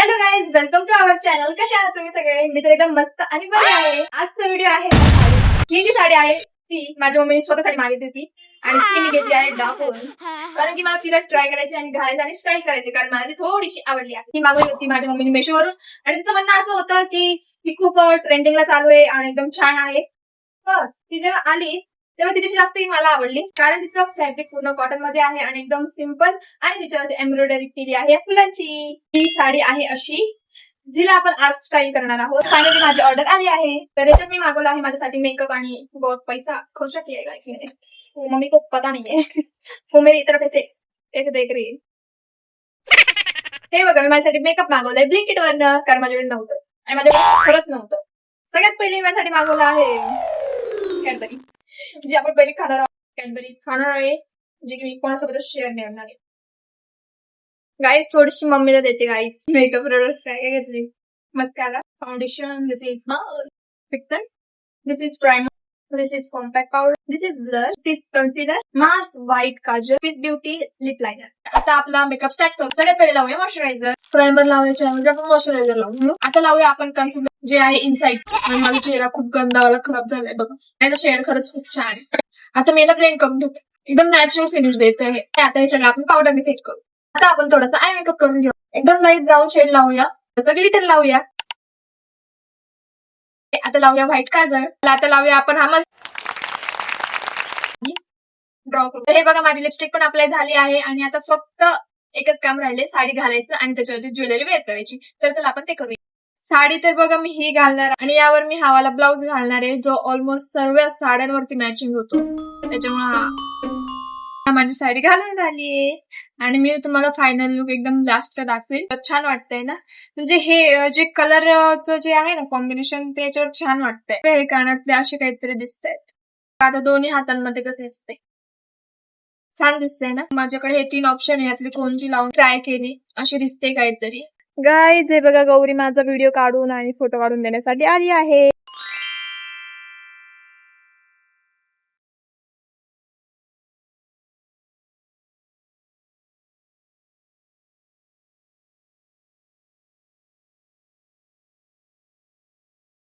Hello guys, welcome to our channel. कसे आहात तुम्ही सगळे? मी तर एकदम मस्त आणि बरे आहे. आजचा व्हिडिओ आहे साडी. ही जी साडी आहे ती माझ्या मम्मीने स्वतःसाठी मागितली होती आणि ती मी घेतली आहे दाखवून, कारण की मला तिला ट्राय करायची आणि घालायची आणि स्टाईल करायची, कारण मला ती थोडीशी आवडली आहे. ही मागवली होती माझ्या मम्मीने मेशोवरून आणि तिचं म्हणणं असं होतं की ही खूप ट्रेंडिंगला चालू आहे आणि एकदम छान आहे. तर ती जेव्हा आली तेव्हा तिची जास्त मला आवडली, कारण तिचं फॅब्रिक पूर्ण कॉटन मध्ये आहे आणि एकदम सिम्पल आणि तिच्यावरती एम्ब्रॉयडरी केली आहे फुलांची. ही साडी आहे अशी, जिला आपण आज स्टाईल करणार आहोत. फायनली माझी ऑर्डर आली आहे. तर याच्यात मी मागवलं आहे माझ्यासाठी मेकअप आणि बहुत पैसा खर्च किया गाइस मैंने. वो मम्मी को पता नहीं है. वो मेरी तरफ ऐसे ऐसे देख रही है. हे बघा, मी माझ्यासाठी मेकअप मागवलाय ब्लिंकिट वरनं, कारण माझ्याकडे नव्हतं आणि माझ्याकडे खरंच नव्हतं. सगळ्यात पहिले मी माझ्यासाठी मागवलं आहे कॅडबरी, जी आपण पहिले खाणार आहोत. कॅडबरी खाणार आहे, जी की मी कोणासोबतच शेअर नाही करणार आहे. गाईज थोडीशी मम्मीला देते. गाईज मेकअप प्रोडक्ट्स काय घेतले? Mascara, foundation, this is picture, this is primer, this is compact powder, this is blur, this is concealer, Mars white kajal, फिस ब्युटी लिप लायनर. आता आपला मेकअप स्टार्ट करू. सगळ्यात पहिले लावूया मॉइश्चरायझर. प्राइमर लावायच्या म्हणजे आपण मॉइश्चरायझर लावू. आता लावूया आपण कन्सिलर, जे आहे इनसाइड. आणि माझा चेहरा खूप गंदावाला खराब झालाय बघा. याचा शेड खरंच खूप छान आहे. आता मी याला ब्लेंड करून घेतो, एकदम नॅचरल फिनिश देत आहे. आता हे सगळं आपण पावडरने सेट करू. आता आपण थोडासा आय मेकअप करून घेऊ. एकदम लाईट ब्राऊन शेड लावूया, तसं ग्लिटर लावूया. आता लावूया व्हाईट काजळ. आता लावूया आपण हा मस्त ड्रॉ करू. हे बघा, माझी लिपस्टिक पण अप्लाय झाली आहे आणि आता फक्त एकच काम राहिले, साडी घालायचं आणि त्याच्यावरती ज्वेलरी वेअर करायची. तर चला आपण ते करूया. साडी तर बघा मी ही घालणार आणि यावर मी हवाला ब्लाउज घालणार आहे, जो ऑलमोस्ट सर्व साड्यांवरती मॅचिंग होतो. त्याच्यामुळे माझी साडी घालून झालीये आणि मी तुम्हाला फायनल लुक एकदम लास्टला दाखवेल. छान वाटतंय ना, म्हणजे हे जे कलरचं जे आहे ना कॉम्बिनेशन, ते याच्यावर छान वाटतंय. हे कानातले असे काहीतरी दिसत आहेत. आता दोन्ही हातांमध्ये कसे असते, छान दिसतंय ना. माझ्याकडे हे 3 ऑप्शन आहे, यातली कोणती लावून ट्राय केली अशी दिसते काहीतरी. गाईज हे बघा, गौरी माझा व्हिडिओ काढून आणि फोटो काढून देण्यासाठी आली आहे.